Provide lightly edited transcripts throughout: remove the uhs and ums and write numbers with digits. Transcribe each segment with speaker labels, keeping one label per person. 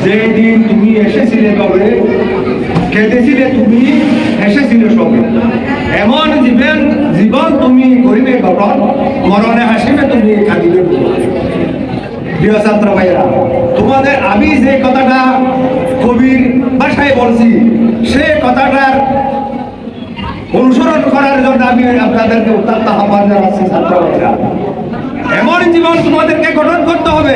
Speaker 1: যেদিন তুমি এসেছিলে তবে কেঁদেছিলে তুমি, হেসেছিলে সবে। এমন জীবন তুমি করিবে গঠন, মরণে হাসিবে তুমি, কাঁদিবে। প্রিয় ছাত্র ভাইরা, তোমাদের আমি যে কথাটা কবির ভাষায় বলছি, সে কথাটার অনুসরণ করার জন্য আমি আপনাদেরকে উত্তপ্ত আহ্বান জানাচ্ছি। ছাত্র ভাইরা, এমন জীবন তোমাদেরকে গঠন করতে হবে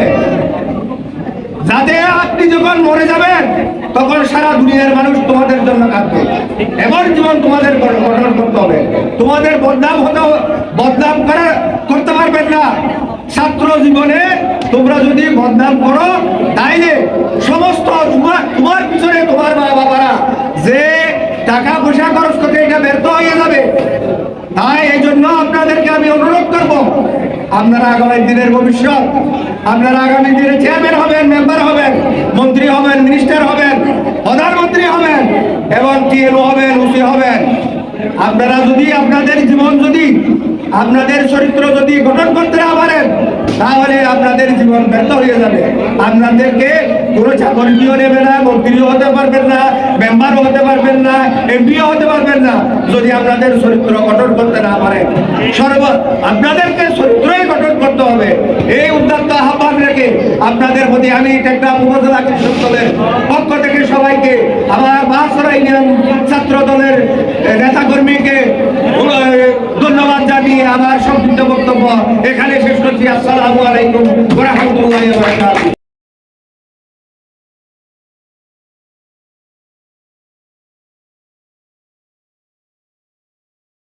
Speaker 1: যাতে আপনি যখন মরে যাবেন তখন সারা দুনিয়ার মানুষ তোমাদের জন্য কাঁদবে। এমন জীবন তোমাদের গঠন করতে হবে। তোমাদের বদনাম করতে পারবেন না। ছাত্র জীবনে তোমরা যদি বদনাম করো, তাইলে সমস্ত তোমার পিছনে তোমার মা বাবারা যে টাকা পয়সা খরচ করতে এটা ব্যর্থ হয়ে যাবে। তাই এই জন্য আপনাদেরকে আমি অনুরোধ করবো, আপনারা আগামী দিনের ভবিষ্যৎ, আপনারা আগামী দিনে চেয়ারম্যান হবেন, মেম্বার হবেন, মন্ত্রী হবেন, মিনিস্টার হবেন, প্রধানমন্ত্রী হবেন এবং টিএলও হবেন, ওসি হবেন। আপনারা যদি আপনাদের জীবন যদি আপনাদের চরিত্র যদি গঠন করতে না পারেন, তাহলে আপনাদের জীবন ব্যর্থ হয়ে যাবে। আপনাদেরকে কোনো চাকরিও নেবে না, মন্ত্রীও হতে পারবেন না, মেম্বারও হতে পারবেন না, এমপিও হতে পারবেন না, যদি আপনাদের চরিত্র গঠন করতে না পারেন। আপনাদেরকে চরিত্রই গঠন করতে হবে। এই উদ্যোক্ত আহ্বান রেখে আপনাদের প্রতি আমি টেকনাফ উপজেলা কৃষক দলের পক্ষ থেকে সবাইকে, আমার বাঁশরা ইউনিয়ন ছাত্র দলের নেতাকর্মীকে ধন্যবাদ জানিয়ে আমার সংক্ষিপ্ত বক্তব্য এখানে শেষ করছি। আসসালামু আলাইকুম ওয়া রাহমাতুল্লাহি ওয়া বারাকাতুহু।